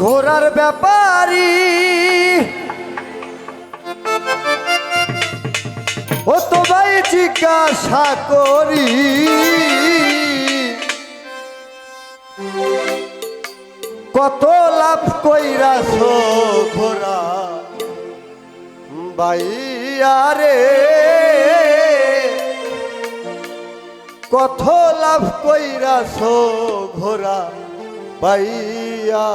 ঘোড়ার ব্যাপারী ও তোমায় জিজ্ঞাসা করি, কত লাভ কইরাছ ঘোড়া বাইয়া রে, কত লাভ কইরাছ ঘোড়া বাইয়া।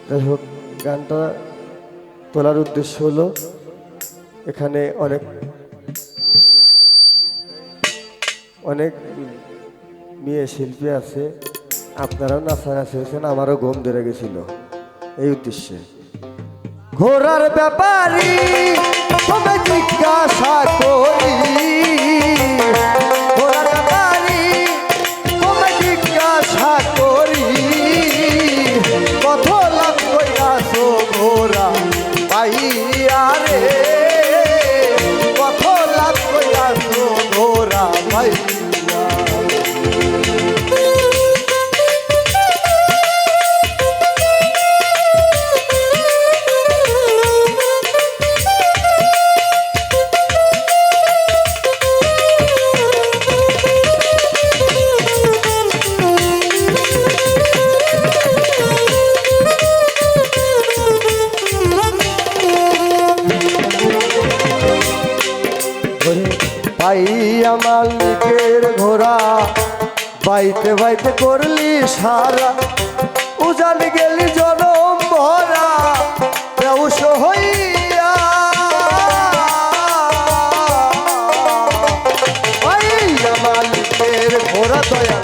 যাই হোক, গানটা তোলার উদ্দেশ্য হলো এখানে অনেক অনেক মেয়ে শিল্পী আছে, আপনারাও নাচানাচি হয়েছেন, আমারও ঘুম ধরে গেছিল এই উদ্দেশ্যে। ঘোড়ার ব্যাপারী তবে জিজ্ঞাসা করি, ঘোড়ার ব্যাপারী তবে জিজ্ঞাসা করি, কত লাভ কইরাছ ঘোড়া বাইয়া রে, কত লাভ কইরাছ ঘোড়া বাইয়া। পাইয়া মালিকের ঘোড়া বাইতে বাইতে করলি সারা, উজান গেলি জনম ভরা বেউস হইয়া। পাইয়া মালিকের ঘোড়া দয়া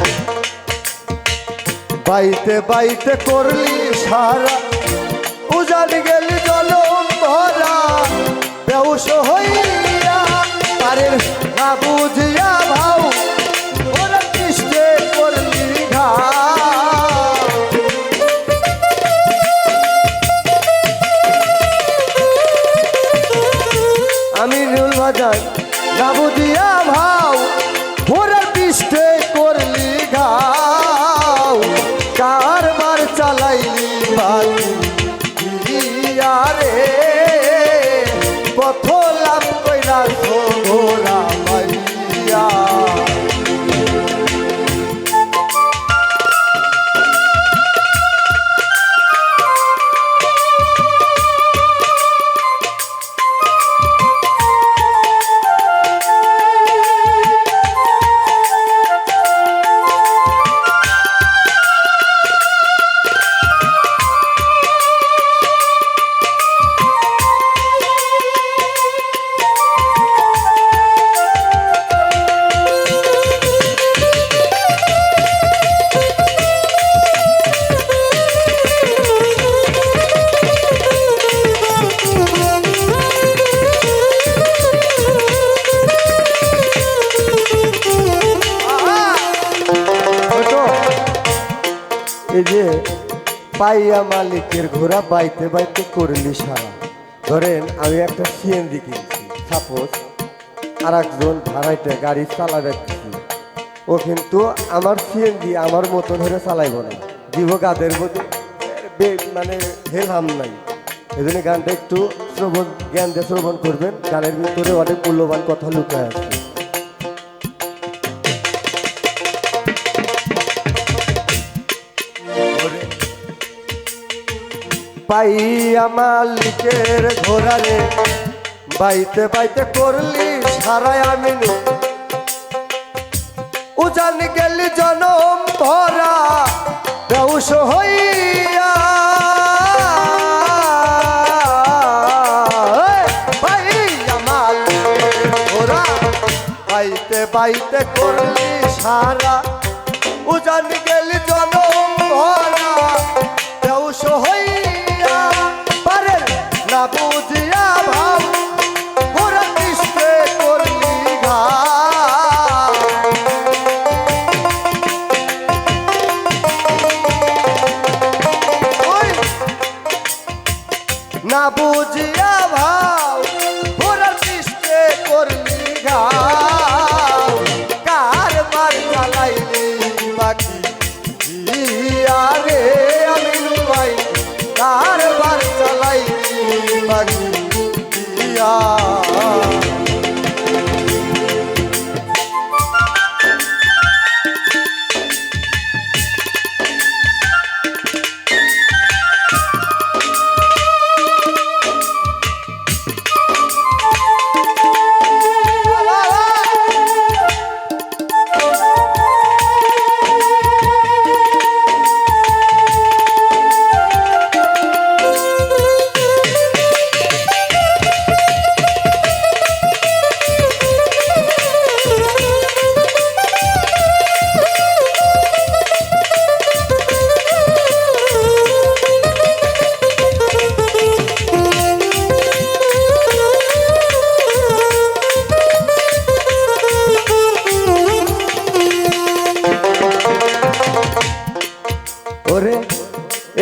বাইতে বাইতে করলি সারা, উজান গেলি জনম ভরা বেউস হইয়া। তারের না বুঝিয়া ভাও ওরা কৃষ্ণে করলি ঘাও, আমি নুল বাজাই না বুঝিয়া ভাও ওরা কৃষ্ণে করলি ঘাও। কারবার চালাইলি বালিয়া রে, কত লাভ কইরাছ ঘোড়া বাইয়া। এই যে পাইয়া মালিকের ঘোড়া বাইতে বাইতে করলি সারা, ধরেন আমি একটা সিএনজি কিনছি, সাপোজ আর একজন ভাড়াইতে গাড়ি চালাবেছি, ও কিন্তু আমার সিএনজি আমার মতন ধরে চালাইব না, দিব গাদের মধ্যে মানে হেলহাম নাই। এই জন্য গানটা একটু শ্রবণ জ্ঞান দিয়ে শ্রবণ করবেন, গানের ভিতরে অনেক মূল্যবান কথা লুকায় আছে। পাইয়া মালিকের ঘোড়া রে বাইতে বাইতে করলি সারাই, আমি উজান গেলি জনম ভরা বেউস হইয়া। পাইয়া মালিকের ঘোড়া বাইতে বাইতে করলি সারা, উজান গেলি জনম ভরা বেউস হইয়া। পারে না বুঝিয়া ভাব ঘোড়া কৃষ্ণে করলি ঘাও, না বুঝিয়া ভাব ঘোড়া কৃষ্ণে করলি ঘাও। কারবার চালাই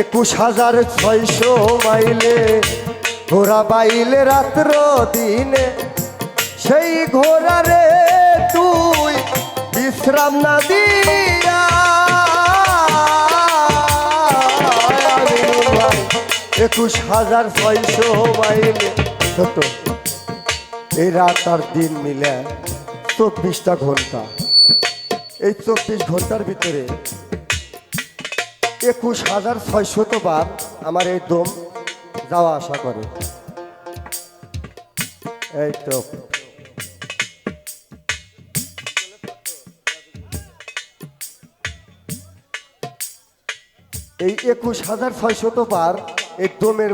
21,600 মাইলে ঘোড়া বাইলে রাত্র দিনে, সেই ঘোড়ারে তুই বিশ্রাম না দিয়া 21,600 মাইলে কত এই রাত আর দিন মিলে 24টা ঘন্টা। এই 24 ঘন্টার ভিতরে 21,600 বার আমার এই দম যাওয়া আসা করে। এই তো এই 21,600 বার এই দমের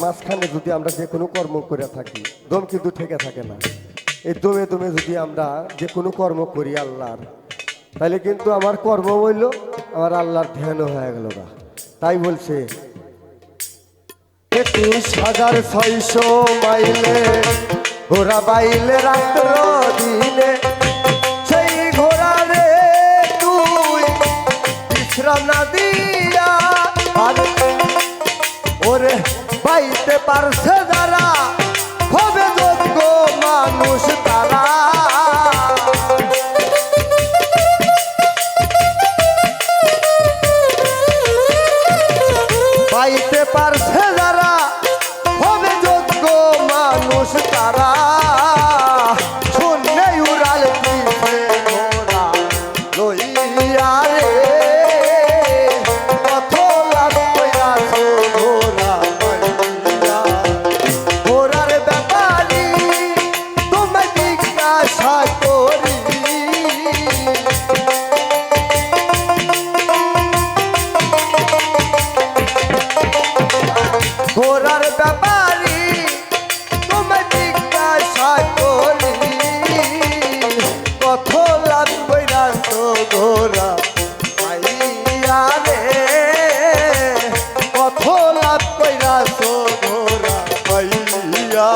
মাঝখানে যদি আমরা যে কোনো কর্ম করে থাকি, দম কিন্তু ঠেকে থাকে না। এই দমে দমে যদি আমরা যে কোনো কর্ম করি আল্লাহর, তাহলে কিন্তু আমার কর্ম হইল আমার আল্লাহর ধ্যানও হয়ে গেল না। তাই বলছে 21,600 মাইলে ঘোড়া বাইলে রাত্র দিনে, সেই ঘোড়া রে তুই বিশ্রাম না দিয়া ওরে বাইতে পারছে যারা হবে যোগ্য মানুষ তারা। বাইতে পারছে যারা হবে যোগ্য মানুষ তারা। শূন্য উড়াল দিছে ঘোড়া লইয়া রে, কত লাভ কইরাছো ঘোড়া পাইয়া। ঘোড়ার ব্যাপারী তোমায় জিজ্ঞাসা করি, ঘোড়ার ব্যাপারী তোমায় জিজ্ঞাসা করি, কত লাভ কইরাছো ঘোড়া পাইয়া রে, কত লাভ কইরাছো ঘোড়া পাইয়া।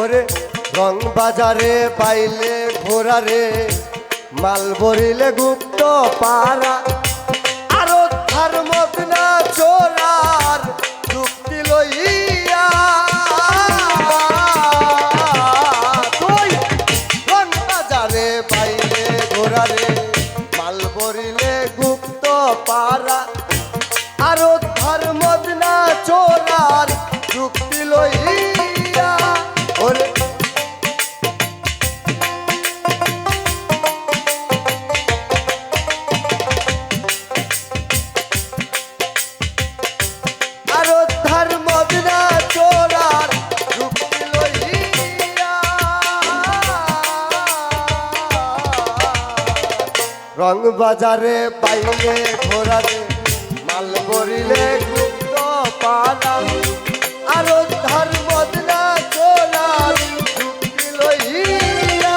ওরে রং বাজারে পাইলে ঘোড়া রে, মাল ভরিলে গুপ্ত পাড়া, আরো ধার মদনা চোরার যুক্তি লইয়া। তুই রং বাজারে পাইলে ঘোড়া রে, মাল ভরিলে গুপ্ত পাড়া, আরো ধার মদনা চোরার যুক্তি লইয়া। ওরে আরো ধার মদনা চোরার যুক্তি লইয়া। রং বাজারে পাইলে ঘোড়া রে, মাল ভরিলে গুপ্ত পাড়া, আরো ধার মদনা চোরার যুক্তি লইয়া।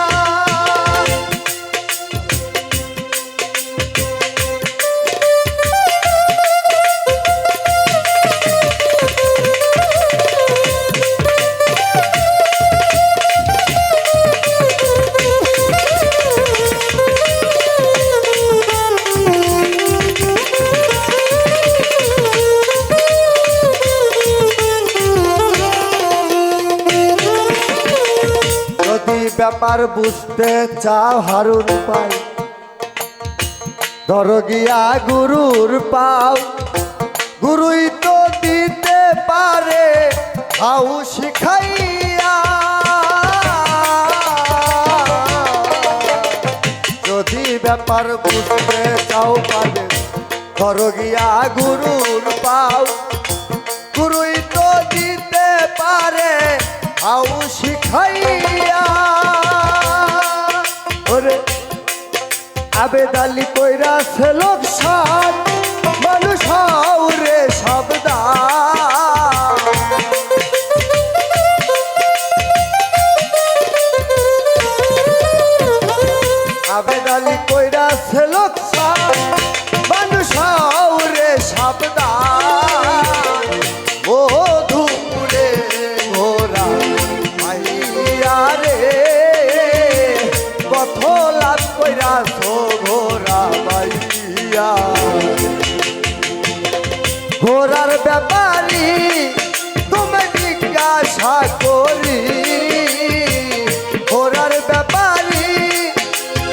ব্যাপার বুঝতে চাও হারুন পাই, ধরো গিয়া গুরুর পাও, গুরুই তো দিতে পারে হাউ শিখাইয়া। যদি ব্যাপার বুঝতে চাও পারে, ধরো গিয়া গুরুর পাও, গুরুই তো দিতে পারে হাউ শিখাইয়া। ওরে আবেদালি কইরাছে লোকসান, মানুষ হাও রে সাবধান। ঘোড়ার ব্যাপারী তুমি জিজ্ঞাসা করি, ঘোড়ার ব্যাপারী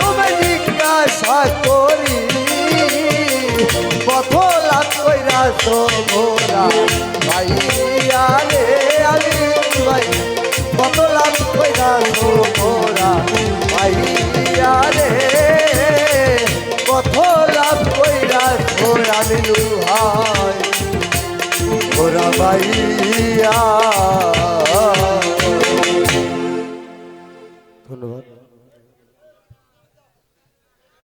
তুমি জিজ্ঞাসা করি, পথ লাভ কইরা ঘোড়া ভাইয়া রে আমি ভাই, পথ লাভ কইরা ঘোড়া ভাইয়া রে, পথ লাভ কইরা ঘোড়া মিলু হয় ঘোড়া ভাইয়া। ধন্যবাদ।